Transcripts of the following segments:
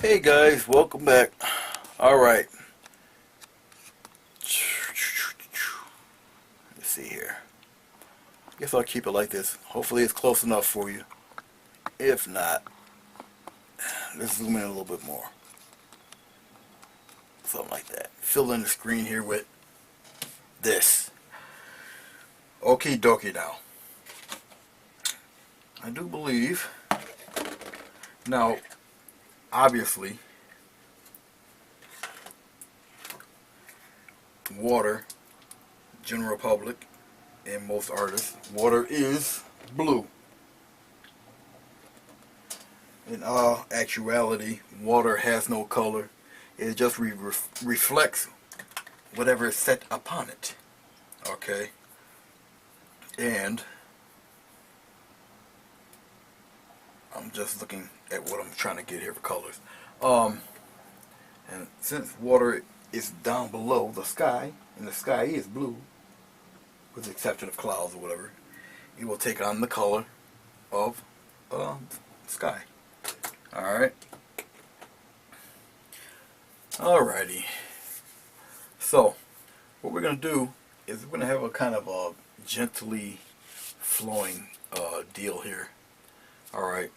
Hey guys, welcome back. Alright. Let's see here. Guess I'll keep it like this. Hopefully it's close enough for you. If not, let's zoom in a little bit more. Something like that. Fill in the screen here with this. Okie dokie now. I do believe, now, obviously, water, general public, and most artists, water is blue. In all actuality, water has no color. It just reflects whatever is set upon it. Okay? And I'm just looking at what I'm trying to get here for colors. And since water is down below the sky, and the sky is blue, with the exception of clouds or whatever, it will take on the color of sky. Alright? Alrighty. So, what we're going to do is we're going to have a kind of a gently flowing deal here. Alright?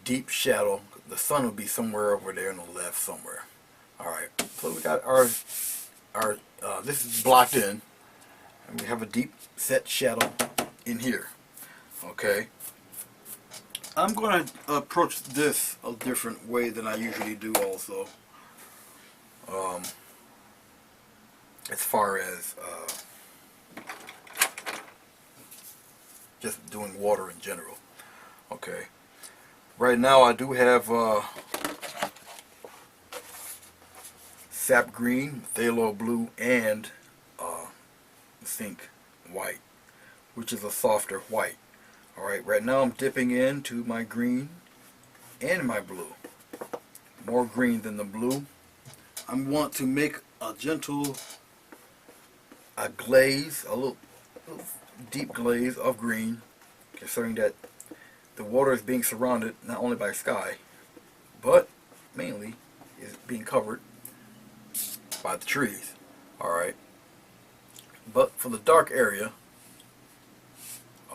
Deep shadow. The sun will be somewhere over there on the left somewhere. Alright, so we got our this is blocked in, and we have a deep set shadow in here. Okay, I'm going to approach this a different way than I usually do also, as far as just doing water in general. Okay, right now I do have sap green, phthalo blue, and zinc white, which is a softer white. Alright, right now I'm dipping into my green and my blue. More green than the blue. I want to make a gentle glaze, a little deep glaze of green, considering that the water is being surrounded not only by sky, but mainly is being covered by the trees. Alright, but for the dark area,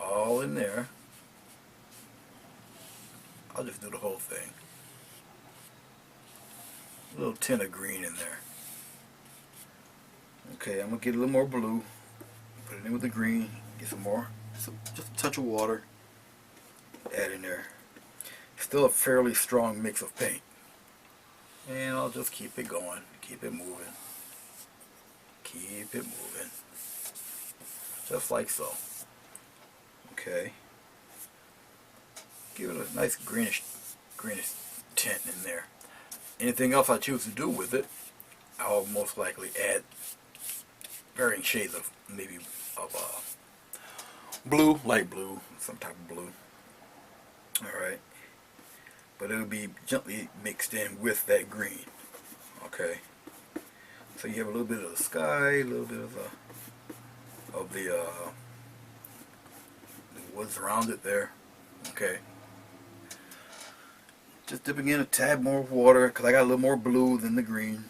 all in there, I'll just do the whole thing. A little tint of green in there. Okay, I'm gonna get a little more blue, put it in with the green, get some more, just a touch of water, add in there. Still a fairly strong mix of paint. And I'll just keep it going, keep it moving. Keep it moving. Just like so. Okay. Give it a nice greenish tint in there. Anything else I choose to do with it, I'll most likely add varying shades of maybe of blue, light blue, some type of blue. Alright. But it'll be gently mixed in with that green. Okay. So you have a little bit of the sky, a little bit of the woods around it there. Okay. Just dipping in a tad more water because I got a little more blue than the green.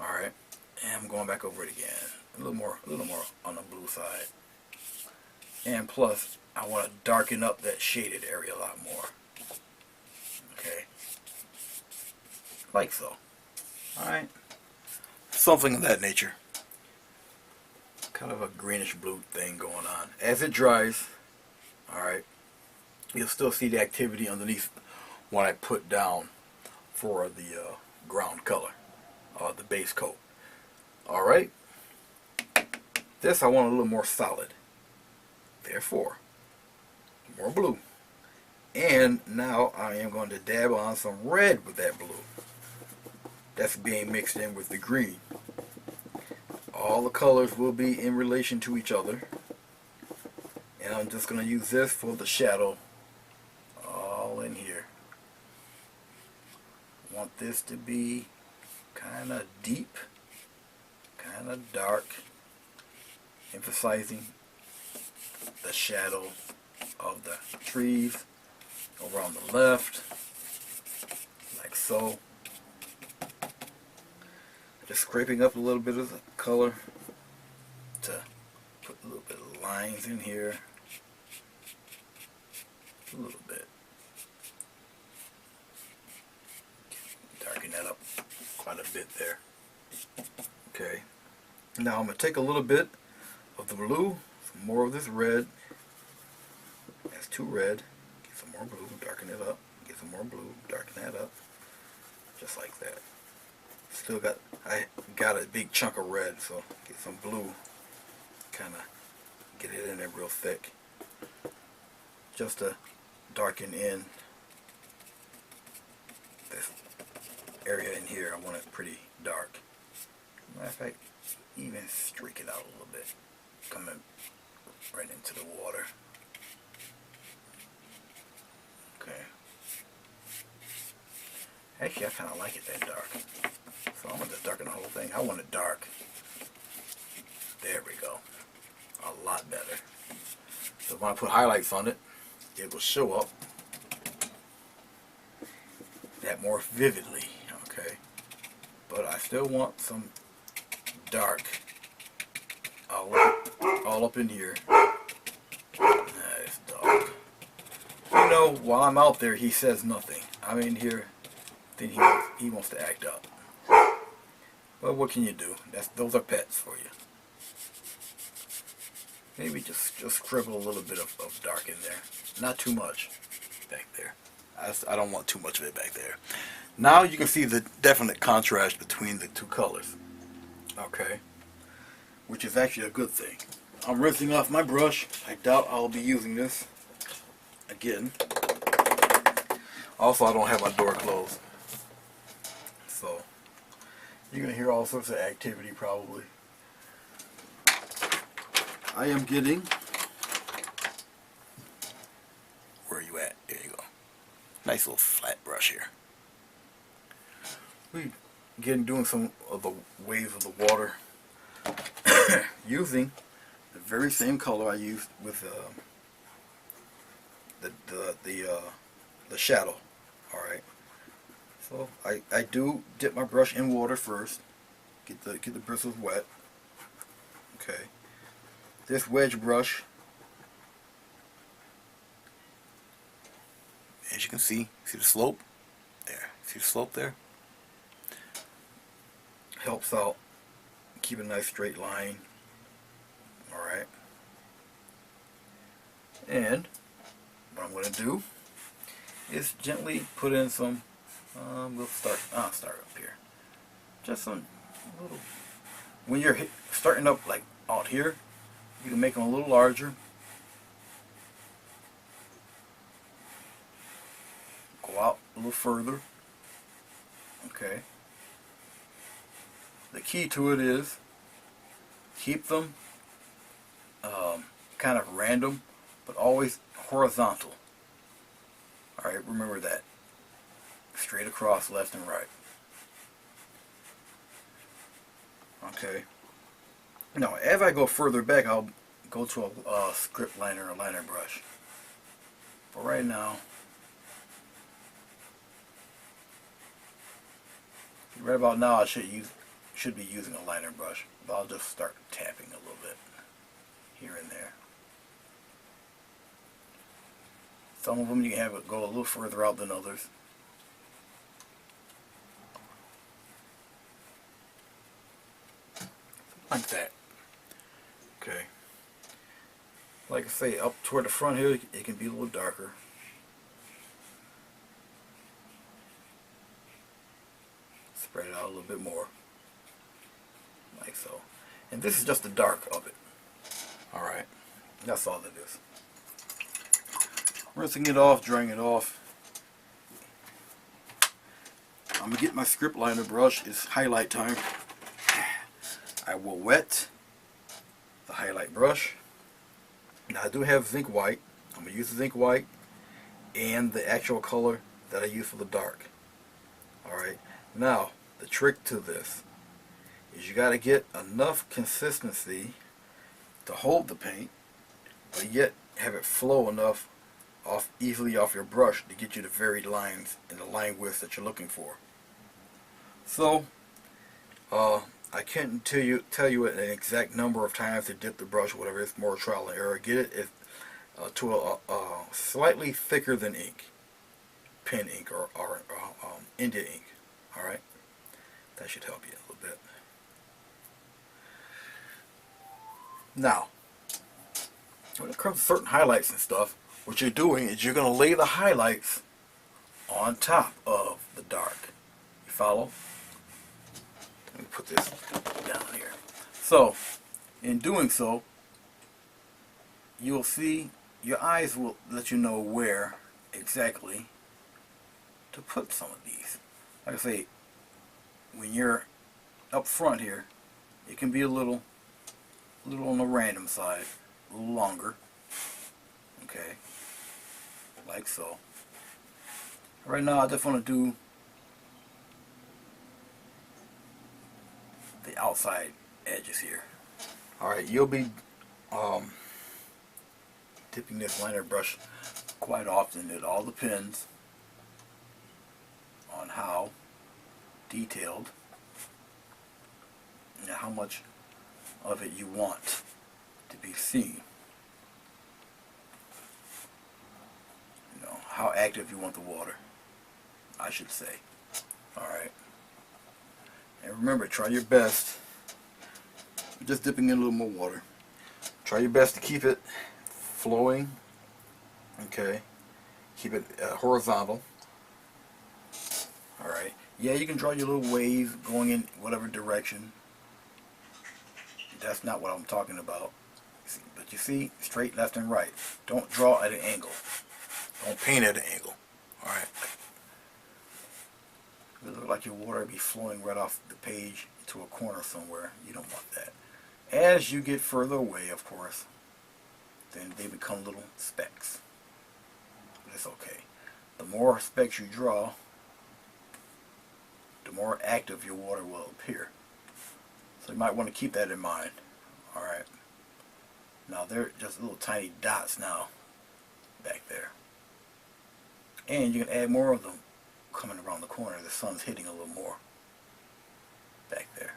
Alright. And I'm going back over it again. A little more on the blue side. And plus, I want to darken up that shaded area a lot more. Okay. Like so. Alright. Something of that nature. Kind of a greenish blue thing going on. As it dries, alright, you'll still see the activity underneath what I put down for the ground color, the base coat. Alright, this I want a little more solid. Therefore, more blue. And now I am going to dab on some red with that blue. That's being mixed in with the green. All the colors will be in relation to each other. And I'm just going to use this for the shadow. All in here. Want this to be kind of deep, kind of dark, emphasizing the shadow of the trees over on the left, so. Just scraping up a little bit of the color to put a little bit of lines in here. A little bit. Darken that up quite a bit there. Okay. Now I'm going to take a little bit of the blue, some more of this red. That's too red. Get some more blue, darken it up. Get some more blue, darken that up. Just like that. Still got, I got a big chunk of red, so get some blue. Kind of get it in there real thick. Just to darken in this area in here. I want it pretty dark. Matter of fact, even streak it out a little bit. Coming right into the water. Okay. Actually, I kind of like it that dark. So I'm going to just darken the whole thing. I want it dark. There we go. A lot better. So when I put highlights on it, it will show up that more vividly. Okay. But I still want some dark all up in here. Nice dog. You know, while I'm out there, he says nothing. I'm in here, then he wants to act up. Well, what can you do? Those are pets for you. Maybe just scribble a little bit of dark in there. Not too much back there. I don't want too much of it back there. Now you can see the definite contrast between the two colors. Okay. Which is actually a good thing. I'm rinsing off my brush. I doubt I'll be using this again. Also, I don't have my door closed. So, you're going to hear all sorts of activity probably. I am getting... Where are you at? There you go. Nice little flat brush here. We again doing some of the waves of the water using the very same color I used with the shadow. All right. So I do dip my brush in water first. Get the bristles wet. Okay. This wedge brush, as you can see the slope there. See the slope there? Helps out keep a nice straight line. Alright. And what I'm going to do is gently put in some, I'll start up here. Just some little, when you're starting up like out here, you can make them a little larger. Go out a little further. Okay. The key to it is keep them kind of random, but always horizontal. Alright, remember that. Straight across, left and right. Okay. Now, as I go further back, I'll go to a script liner or liner brush. But right now, right about now, I should be using a liner brush. But I'll just start tapping a little bit here and there. Some of them you can have it go a little further out than others. Like that. Okay. Like I say, up toward the front here, it can be a little darker. Spread it out a little bit more. Like so. And this is just the dark of it. Alright. That's all it is. Rinsing it off, drying it off. I'm going to get my script liner brush. It's highlight time. I will wet the highlight brush. Now I do have zinc white. I'm going to use the zinc white and the actual color that I use for the dark. Alright. Now, the trick to this is you got to get enough consistency to hold the paint, but yet have it flow enough easily off your brush to get you the varied lines and the line width that you're looking for. So, I can't tell you an exact number of times to dip the brush, whatever. It's more trial and error. Get it to a slightly thicker than ink, pen ink or India ink. All right, that should help you a little bit. Now, when it comes to certain highlights and stuff, what you're doing is you're going to lay the highlights on top of the dark. You follow? Let me put this down here. So, in doing so, you'll see your eyes will let you know where exactly to put some of these. Like I say, when you're up front here, it can be a little on the random side, a little longer. Okay, like so. Right now, I just want to do the outside edges here. All right, you'll be dipping this liner brush quite often. It all depends on how detailed and how much of it you want to be seen. You know, how active you want the water, I should say. Alright. And remember, try your best. I'm just dipping in a little more water. Try your best to keep it flowing. Okay. Keep it horizontal. Alright. Yeah, you can draw your little waves going in whatever direction. That's not what I'm talking about. But you see, straight, left, and right. Don't draw at an angle. Don't paint at an angle. Alright. It look like your water be flowing right off the page to a corner somewhere. You don't want that. As you get further away, of course, then they become little specks. But it's okay. The more specks you draw, the more active your water will appear. So you might want to keep that in mind. Alright. Now they're just little tiny dots now back there. And you can add more of them coming around the corner. The sun's hitting a little more back there.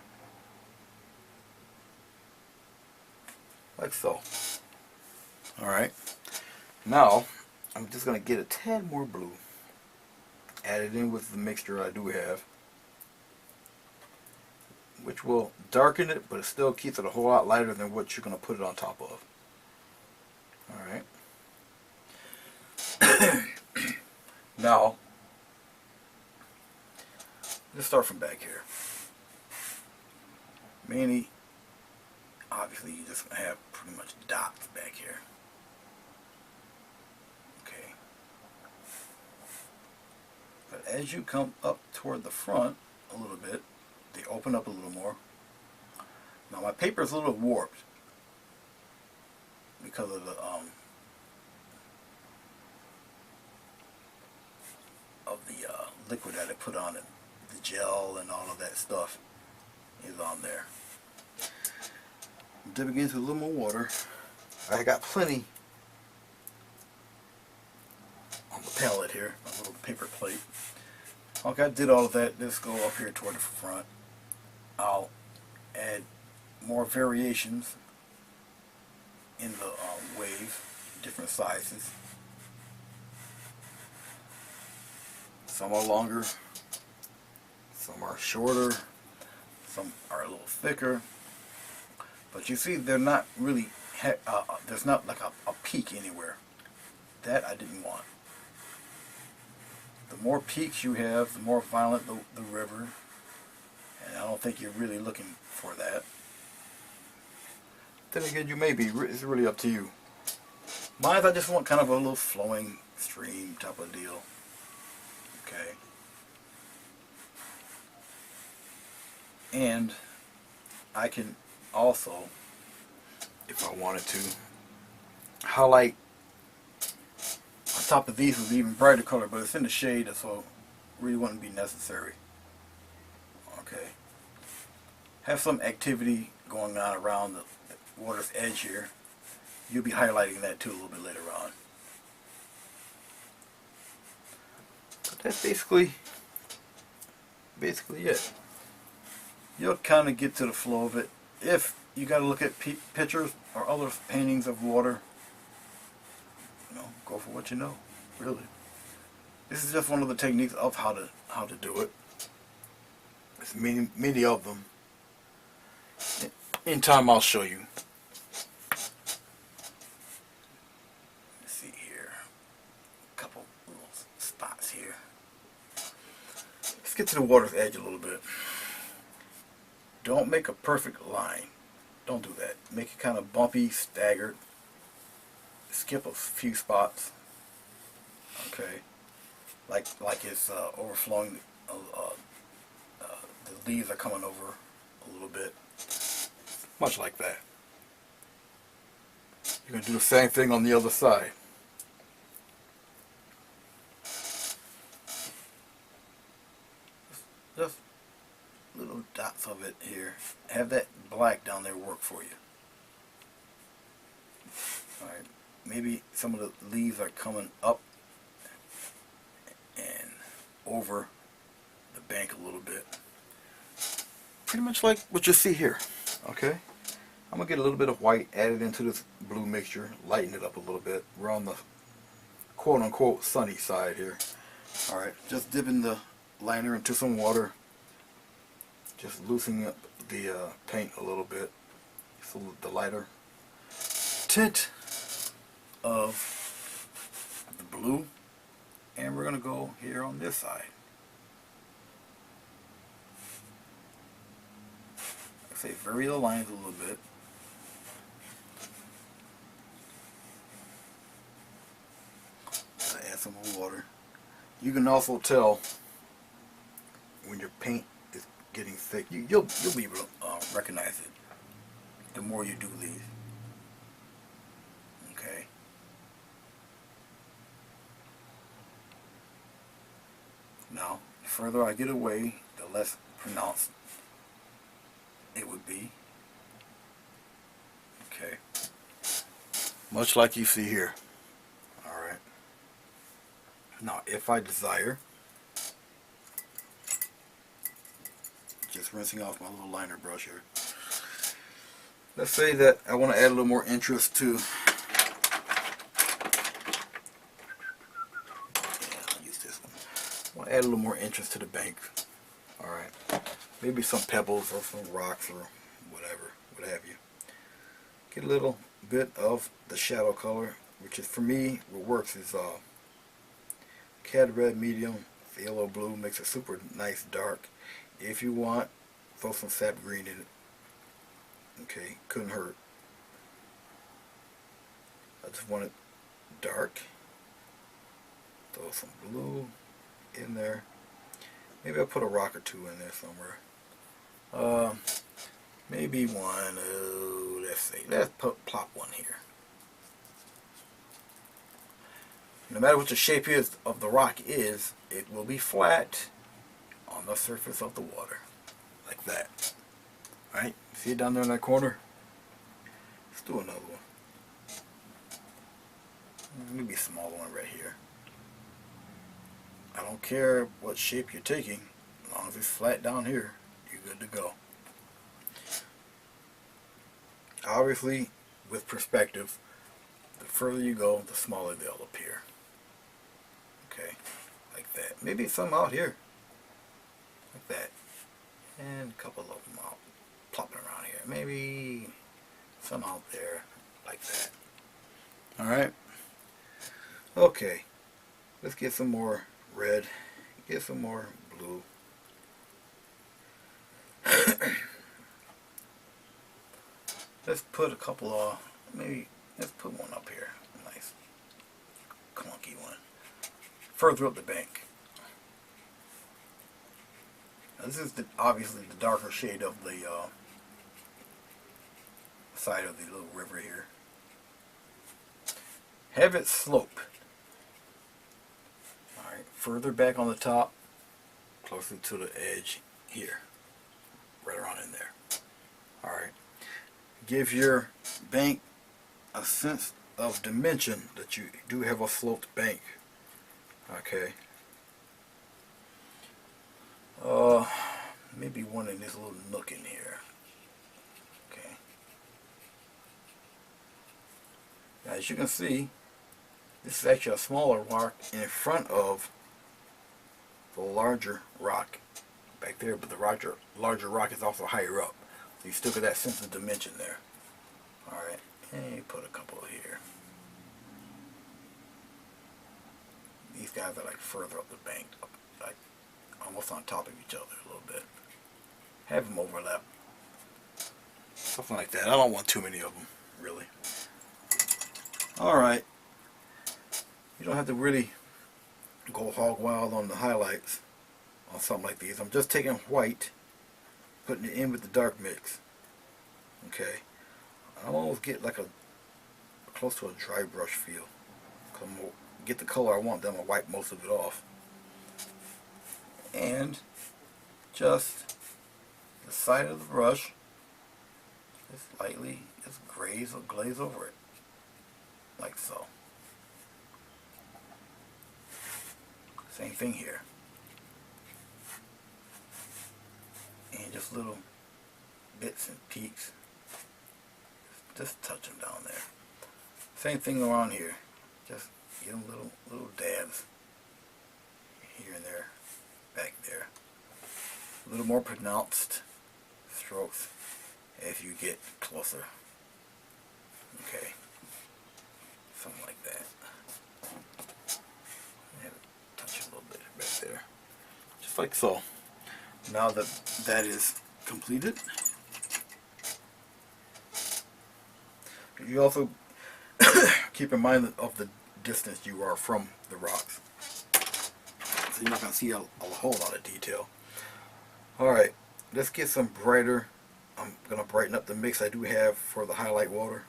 Like so. Alright. Now, I'm just going to get a tad more blue. Add it in with the mixture I do have, which will darken it, but it still keeps it a whole lot lighter than what you're going to put it on top of. Alright. Now, let's start from back here. Mainly, obviously, you just have pretty much dots back here. Okay. But as you come up toward the front a little bit, they open up a little more. Now my paper is a little warped because of the liquid that I put on it. The gel and all of that stuff is on there. I'm dipping into a little more water. I got plenty on the palette here, a little paper plate. Okay, I did all of that. Let's go up here toward the front. I'll add more variations in the wave, different sizes. Some are longer, some are shorter, some are a little thicker. But you see, they're not really, there's not like a peak anywhere. That I didn't want. The more peaks you have, the more violent the river. And I don't think you're really looking for that. Then again, you may be. It's really up to you. Mine, I just want kind of a little flowing stream type of deal. Okay. And I can also, if I wanted to, highlight on top of these with even brighter color, but it's in the shade, so really wouldn't be necessary. Okay. Have some activity going on around the water's edge here. You'll be highlighting that too a little bit later on. But that's basically it. you'll kind of get to the flow of it. If you got to look at pictures or other paintings of water, go for what you know. Really, this is just one of the techniques of how to do it. There's many of them. In time, I'll show you. Let's see here, a couple little spots here. Let's get to the water's edge a little bit. Don't make a perfect line. Don't do that. Make it kind of bumpy, staggered. Skip a few spots. Okay, like it's overflowing. The leaves are coming over a little bit. Much like that. You're going to do the same thing on the other side. Just little dots of it here. Have that black down there work for you. Alright, maybe some of the leaves are coming up and over the bank a little bit. Pretty much like what you see here. Okay, I'm going to get a little bit of white added into this blue mixture, lighten it up a little bit. We're on the quote-unquote sunny side here. Alright, just dipping the liner into some water. Just loosening up the paint a little bit. So the lighter tint of the blue. And we're going to go here on this side. Like I say, vary the lines a little bit. Add some more water. You can also tell when your paint is getting thick. You'll be able to recognize it the more you do these. Okay. Now, the further I get away, the less pronounced it would be. Okay. Much like you see here. Alright. Now, if I desire, just rinsing off my little liner brush here. Let's say that I want to add a little more interest to, I'll use this one. I want to add a little more interest to the bank. Alright. Maybe some pebbles or some rocks or whatever, what have you. Get a little bit of the shadow color, which is, for me, what works is cad red medium, phthalo blue, makes it super nice dark. If you want, throw some sap green in it. Okay, couldn't hurt. I just want it dark. Throw some blue in there. Maybe I'll put a rock or two in there somewhere. Maybe one. Let's see. Let's plop one here. No matter what the shape is of the rock is, it will be flat on the surface of the water, like that. Alright, see it down there in that corner? Let's do another one. Maybe a smaller one right here. I don't care what shape you're taking, as long as it's flat down here, you're good to go. Obviously, with perspective, the further you go, the smaller they'll appear. Okay, like that. Maybe some out here, like that. And a couple of them out, plopping around here. Maybe some out there, like that. Alright. Okay. Let's get some more red. Get some more blue. Let's put a couple of, maybe, let's put one up here. A nice, clunky one. Further up the bank. Now this is obviously the darker shade of the side of the little river here. Have it slope. Alright, further back on the top, closer to the edge here. Right around in there. Alright. Give your bank a sense of dimension that you do have a sloped bank. Okay. maybe one in this little nook in here. Okay. Now, as you can see, this is actually a smaller rock in front of the larger rock back there, but the larger rock is also higher up. So you still get that sense of dimension there. Alright, and put a couple here. These guys are like further up the bank, like almost on top of each other a little bit. Have them overlap. Something like that. I don't want too many of them, really. Alright. You don't have to really go hog wild on the highlights on something like these. I'm just taking white, putting it in with the dark mix. Okay. I almost get like a close to a dry brush feel. I'm gonna get the color I want, then I'm gonna wipe most of it off. And just the side of the brush, just lightly just glaze over it. Like so. Same thing here. And just little bits and peaks. Just touch them down there. Same thing around here. Just give them little dabs here and there, back there. A little more pronounced strokes as you get closer. Okay, something like that. And touch it a little bit back there, just like so. Now that that is completed, you also keep in mind of the distance you are from the rocks, so you're not going to see a whole lot of detail. Alright, let's get some brighter. I'm going to brighten up the mix I do have for the highlight water.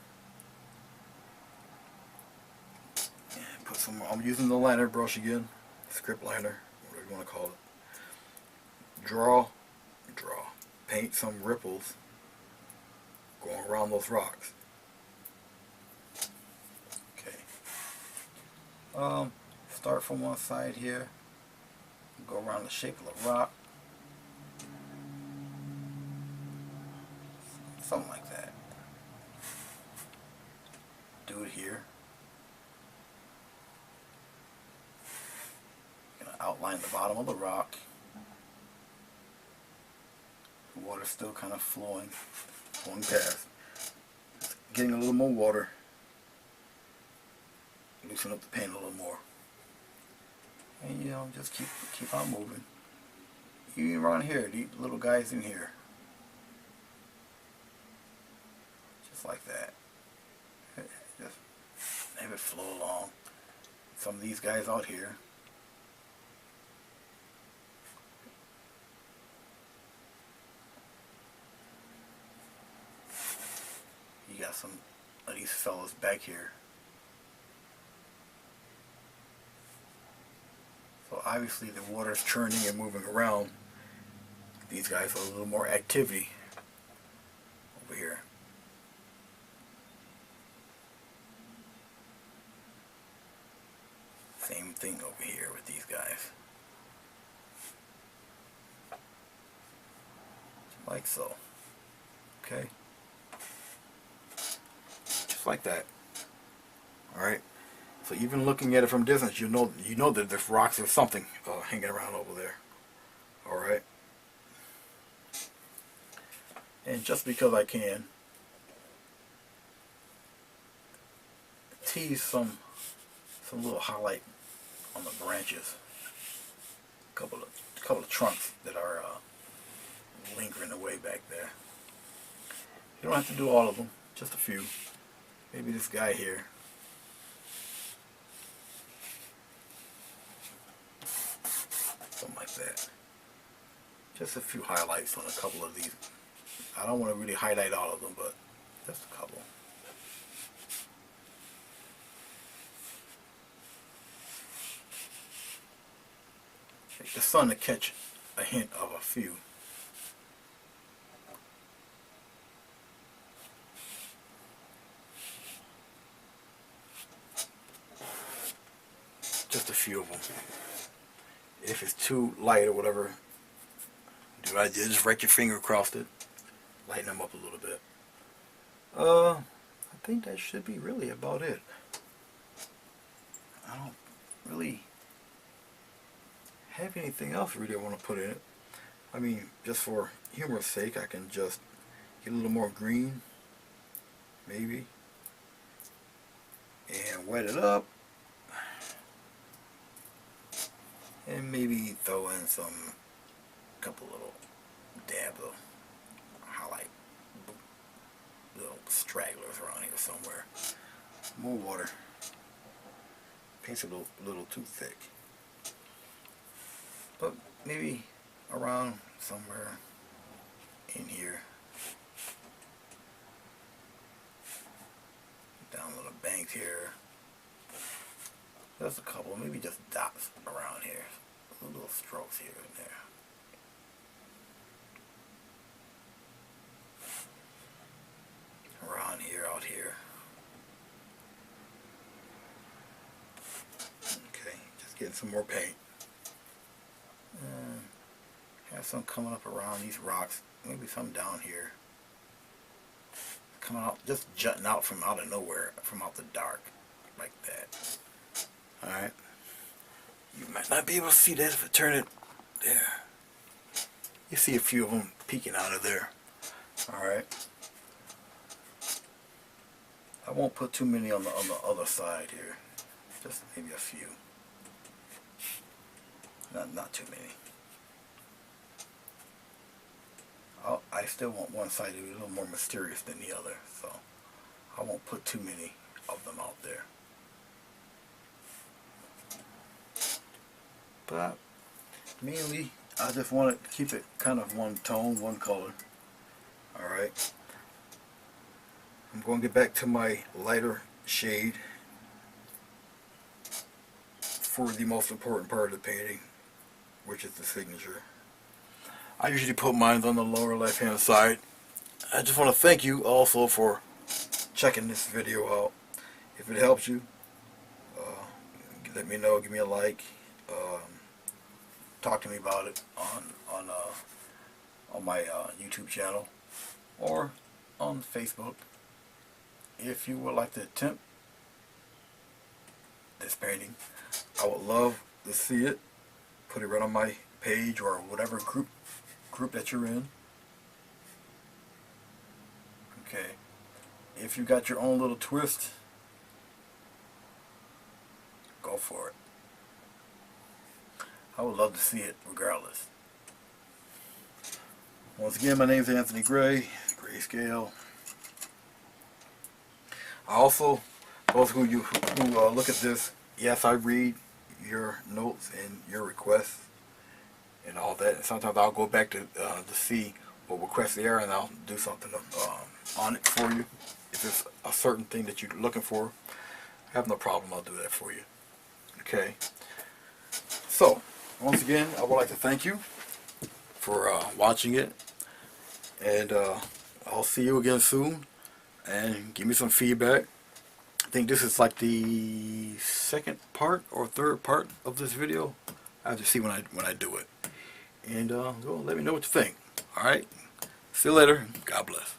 And put some, I'm using the liner brush again, script liner, whatever you want to call it. Draw, paint some ripples going around those rocks. Start from one side here, go around the shape of the rock, something like that. Do it here. Gonna outline the bottom of the rock. The water's still kind of flowing past. Just getting a little more water. Loosen up the paint a little more. And you know, just keep on moving. Even around here, these little guys in here. Just like that. Just have it flow along. Some of these guys out here. You got some of these fellas back here. So obviously the water's churning and moving around. These guys have a little more activity over here. Same thing over here with these guys. Like so. Okay. Just like that. Alright. So even looking at it from distance, you know that there's rocks or something hanging around over there. Alright. And just because I can, tease some little highlight on the branches. A couple of trunks that are lingering away back there. You don't have to do all of them, just a few. Maybe this guy here. Something like that. Just a few highlights on a couple of these. I don't want to really highlight all of them, but just a couple. Take the sun to catch a hint of a few. Just a few of them. If it's too light or whatever, do basically what I did. Just write your finger across it, lighten them up a little bit. I think that should be really about it. I don't really have anything else really I want to put in it. I mean, just for humor's sake, I can just get a little more green, maybe, and wet it up, and maybe throw in some couple little dabs of highlight, little stragglers around here somewhere. More water. Paint's a little too thick, but maybe around somewhere in here. Down little banks here. Just a couple, maybe just dots around here. Little strokes here and there. Around here, out here. Okay, just getting some more paint. Have some coming up around these rocks. Maybe some down here. Coming out, just jutting out from out of nowhere, from out the dark, like that. Alright. You might not be able to see that if I turn it there. You see a few of them peeking out of there. Alright. I won't put too many on the other side here. Just maybe a few. Not too many. I still want one side to be a little more mysterious than the other, so I won't put too many of them out there. But mainly, I just want to keep it kind of one tone, one color. Alright. I'm going to get back to my lighter shade for the most important part of the painting, which is the signature. I usually put mine on the lower left hand side. I just want to thank you also for checking this video out. If it helps you, let me know, give me a like, talk to me about it on my YouTube channel or on Facebook. If you would like to attempt this painting, I would love to see it. Put it right on my page or whatever group that you're in. Okay. If you got your own little twist, go for it. I would love to see it regardless. Once again, my name is Anthony Gray, Grayscale. I also, those who look at this, yes, I read your notes and your requests and all that. And sometimes I'll go back to see what requests there, and I'll do something on it for you. If it's a certain thing that you're looking for, I have no problem. I'll do that for you. Okay. So, once again, I would like to thank you for watching it, and I'll see you again soon. And give me some feedback. I think this is like the second part or third part of this video. I have to see when I do it. And go let me know what you think. Alright? See you later. God bless.